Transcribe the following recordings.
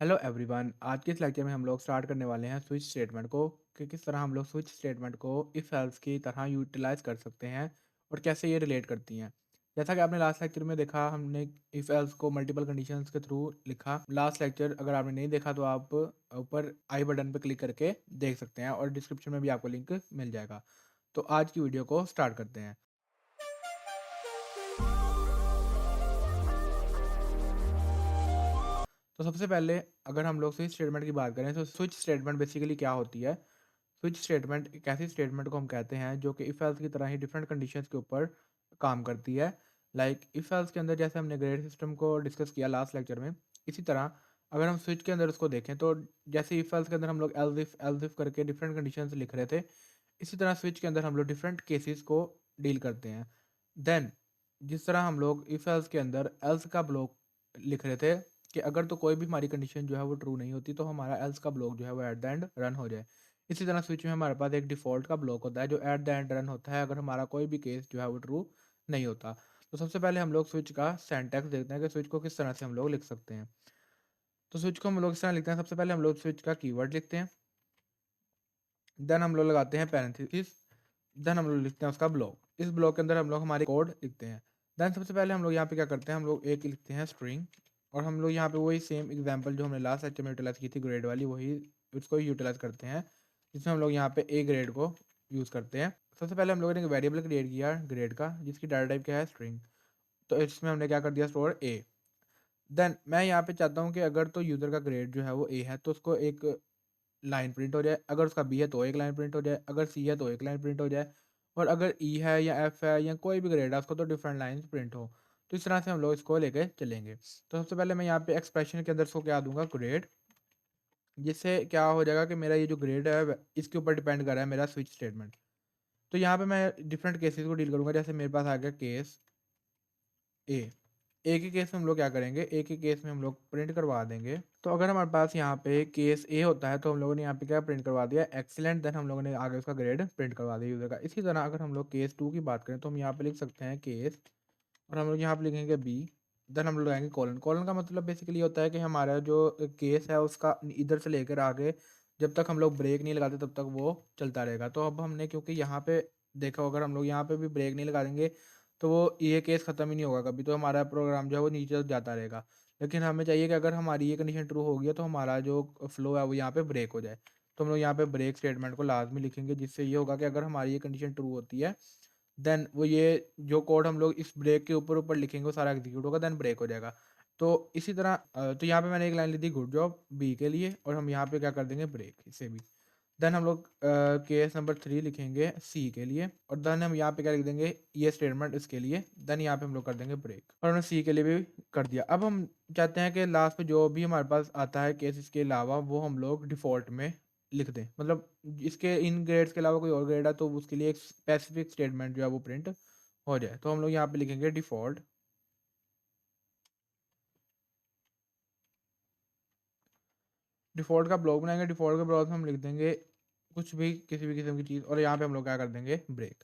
Hello everyone. आज के इस लेक्चर में हम लोग स्टार्ट करने वाले हैं स्विच स्टेटमेंट को कि किस तरह हम लोग स्विच स्टेटमेंट को इफ़ एल्स की तरह यूटिलाइज कर सकते हैं और कैसे ये रिलेट करती हैं। जैसा कि आपने लास्ट लेक्चर में देखा, हमने इफ़ एल्स को मल्टीपल कंडीशंस के थ्रू लिखा। लास्ट लेक्चर अगर आपने नहीं देखा तो आप ऊपर आई बटन पर क्लिक करके देख सकते हैं और डिस्क्रिप्शन में भी आपको लिंक मिल जाएगा। तो आज की वीडियो को स्टार्ट करते हैं। तो सबसे पहले अगर हम लोग स्विच स्टेटमेंट की बात करें तो स्विच स्टेटमेंट बेसिकली क्या होती है। स्विच स्टेटमेंट एक ऐसी स्टेटमेंट को हम कहते हैं जो कि इफ एल्स की तरह ही डिफरेंट कंडीशंस के ऊपर काम करती है। लाइक इफ एल्स के अंदर जैसे हमने ग्रेड सिस्टम को डिस्कस किया लास्ट लेक्चर में, इसी तरह अगर हम स्विच के अंदर उसको देखें तो जैसे इफ एल्स के अंदर हम लोग एल्स इफ करके डिफरेंट कंडीशंस लिख रहे थे, इसी तरह स्विच के अंदर हम लोग डिफरेंट केसेस को डील करते हैं। देन जिस तरह हम लोग इफ एल्स के अंदर एल्स का ब्लॉक लिख रहे थे कि अगर तो कोई भी हमारी कंडीशन जो है वो ट्रू नहीं होती तो हमारा एल्स का ब्लॉक जो है वो एट द एंड रन हो जाए। इसी तरह स्विच में हमारे पास एक डिफ़ॉल्ट का ब्लॉक होता है जो एट द एंड रन होता है अगर हमारा कोई भी केस जो है वो ट्रू नहीं होता। तो सबसे पहले हम लोग स्विच का सिंटैक्स देखते हैं कि स्विच को किस तरह से हम लोग लिख सकते हैं। तो स्विच को हम लोग इस तरह लिखते हैं, सबसे पहले हम लोग स्विच का कीवर्ड लिखते हैं, देन हम लोग लगाते हैं पैरेंथेसिस, देन हम लोग लिखते हैं उसका ब्लॉक। इस ब्लॉक के अंदर हम लोग हमारी कोड लिखते हैं। देन सबसे पहले हम लोग यहाँ पे क्या करते हैं, हम लोग एक लिखते हैं स्ट्रिंग, और हम लोग यहाँ पे वही सेम एग्जांपल जो हमने लास्ट लेक्चर में यूटिलाइज की थी ग्रेड वाली, वही उसको ही यूटिलाइज करते हैं, जिसमें हम लोग यहाँ पे ए ग्रेड को यूज़ करते हैं। सबसे पहले हम लोगों ने एक वेरिएबल क्रिएट किया ग्रेड का जिसकी डाटा टाइप क्या है स्ट्रिंग। तो इसमें हमने क्या कर दिया, स्टोर ए। देन मैं यहाँ पे चाहता हूँ कि अगर तो यूज़र का ग्रेड जो है वो ए है तो उसको एक लाइन प्रिंट हो जाए, अगर उसका बी है तो एक लाइन प्रिंट हो जाए, अगर सी है तो एक लाइन प्रिंट हो जाए, और अगर ई है या एफ है या कोई भी ग्रेड है उसको तो डिफरेंट लाइन प्रिंट हो। तो इस तरह से हम लोग इसको लेके चलेंगे। तो सबसे पहले मैं यहाँ पे एक्सप्रेशन के अंदर इसको क्या दूंगा, ग्रेड, जिससे क्या हो जाएगा कि मेरा ये जो ग्रेड है इसके ऊपर डिपेंड कर रहा है मेरा स्विच स्टेटमेंट। तो यहाँ पे मैं डिफरेंट केसेस को डील करूंगा। जैसे मेरे पास आ गया केस ए, एक ही केस में हम लोग क्या करेंगे, एक ही केस में हम लोग प्रिंट करवा देंगे। तो अगर हमारे पास यहाँ पे केस ए होता है तो हम लोगों ने यहाँ पे क्या प्रिंट करवा दिया, एक्सीलेंट। देन हम लोगों ने आगे उसका ग्रेड प्रिंट करवा दिया यूज़र का। इसी तरह अगर हम लोग केस टू की बात करें तो हम यहाँ पे लिख सकते हैं केस, और हम लोग यहाँ पे लिखेंगे बी। देन हम लोग लगाएंगे कॉलन। कॉलन का मतलब बेसिकली होता है कि हमारा जो केस है उसका इधर से लेकर आगे जब तक हम लोग ब्रेक नहीं लगाते तब तक वो चलता रहेगा। तो अब हमने क्योंकि यहाँ पे देखा, अगर हम लोग यहाँ पे भी ब्रेक नहीं लगा देंगे तो वो ये केस ख़त्म ही नहीं होगा कभी, तो हमारा प्रोग्राम जो है वो नीचे जाता रहेगा। लेकिन हमें चाहिए कि अगर हमारी ये कंडीशन ट्रू हो गई है तो हमारा जो फ्लो है वो यहाँ पे ब्रेक हो जाए। तो हम लोग यहाँ पे ब्रेक स्टेटमेंट को लाजमी लिखेंगे, जिससे ये होगा कि अगर हमारी ये कंडीशन ट्रू होती है देन वो ये जो कोड हम लोग इस ब्रेक के ऊपर ऊपर लिखेंगे वो सारा एग्जीक्यूट होगा, देन ब्रेक हो जाएगा। तो इसी तरह तो यहाँ पे मैंने एक लाइन ली थी गुड जॉब बी के लिए, और हम यहाँ पे क्या कर देंगे, ब्रेक इसे भी। देन हम लोग केस नंबर 3 लिखेंगे सी के लिए, और देन हम यहाँ पे क्या लिख देंगे, ये स्टेटमेंट इसके लिए। देन यहाँ पे हम लोग कर देंगे ब्रेक, और हमने सी के लिए भी कर दिया। अब हम चाहते हैं कि लास्ट पे जो भी हमारे पास आता है केस इसके अलावा वो हम लोग डिफ़ॉल्ट में लिख दें। मतलब इसके इन ग्रेड्स के अलावा कोई और ग्रेड है तो उसके लिए एक स्पेसिफिक स्टेटमेंट जो है वो प्रिंट हो जाए। तो हम लोग यहाँ पे लिखेंगे डिफ़ॉल्ट। डिफ़ॉल्ट का ब्लॉक बनाएंगे, डिफ़ॉल्ट के ब्लॉक में हम लिख देंगे कुछ भी किसी भी किस्म की चीज़, और यहाँ पे हम लोग क्या कर देंगे, ब्रेक।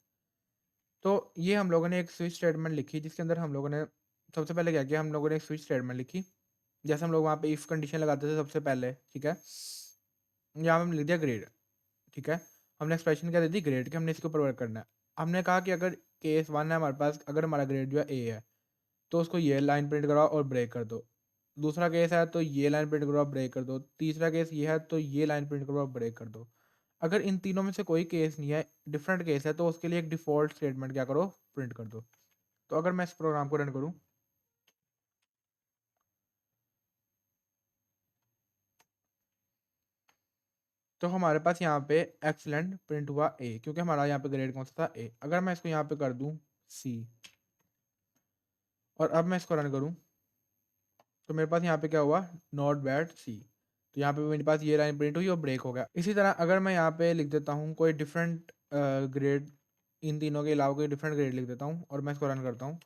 तो ये हम लोगों ने एक स्विच स्टेटमेंट लिखी जिसके अंदर हम लोगों ने सबसे पहले क्या किया, हम लोगों ने एक स्विच स्टेटमेंट लिखी। जैसे हम लोग वहाँ पे इफ़ कंडीशन लगाते थे सबसे पहले, ठीक है। यहाँ पे हमने लिख दिया ग्रेड, ठीक है। हमने एक्सप्रेशन क्या दे दी, ग्रेड के, हमने इसके ऊपर वर्क करना है। हमने कहा कि अगर केस वन है हमारे पास, अगर हमारा ग्रेड जो है ए है तो उसको ये लाइन प्रिंट करवाओ और ब्रेक कर दो। दूसरा केस है तो ये लाइन प्रिंट करवाओ ब्रेक कर दो। तीसरा केस ये है तो ये लाइन प्रिंट करवाओ ब्रेक कर दो। अगर इन तीनों में से कोई केस नहीं है, डिफरेंट केस है, तो उसके लिए एक डिफ़ॉल्ट स्टेटमेंट क्या करो, प्रिंट कर दो। तो अगर मैं इस प्रोग्राम को रन करूँ तो हमारे पास यहाँ पे एक्सलेंट प्रिंट हुआ ए, क्योंकि हमारा यहाँ पे ग्रेड कौन सा था, ए। अगर मैं इसको यहाँ पे कर दूँ सी, और अब मैं इसको रन करूँ तो मेरे पास यहाँ पे क्या हुआ, नॉट बैड सी। तो यहाँ पे मेरे पास ये लाइन प्रिंट हुई और ब्रेक हो गया। इसी तरह अगर मैं यहाँ पे लिख देता हूँ कोई डिफरेंट ग्रेड, इन तीनों के अलावा कोई डिफरेंट ग्रेड लिख देता हूँ और मैं इसको रन करता हूँ,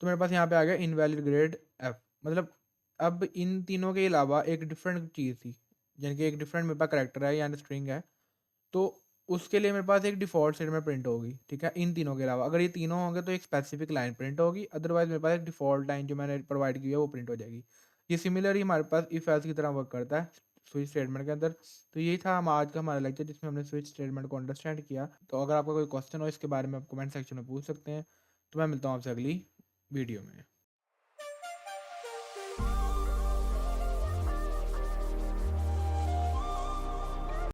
तो मेरे पास यहाँ पे आ गया इनवैलिड ग्रेड एफ। मतलब अब इन तीनों के अलावा एक डिफरेंट चीज़ थी, यानी कि एक डिफरेंट मेरे पास करेक्टर है यानी स्ट्रिंग है, तो उसके लिए मेरे पास एक डिफ़ॉल्ट स्टेटमेंट प्रिंट होगी, ठीक है। इन तीनों के अलावा अगर ये तीनों होंगे तो एक स्पेसिफिक लाइन प्रिंट होगी, अदरवाइज मेरे पास एक डिफ़ॉल्ट लाइन जो मैंने प्रोवाइड की है वो प्रिंट हो जाएगी। ये सिमिलर ही हमारे पास इफ एल्स की तरह वर्क करता है स्विच स्टेटमेंट के अंदर। तो यही था हम आज का हमारा लेक्चर जिसमें हमने स्विच स्टेटमेंट को अंडरस्टैंड किया। तो अगर आपका कोई क्वेश्चन हो इसके बारे में आप कमेंट सेक्शन में पूछ सकते हैं। तो मैं मिलता हूँ आपसे अगली वीडियो में।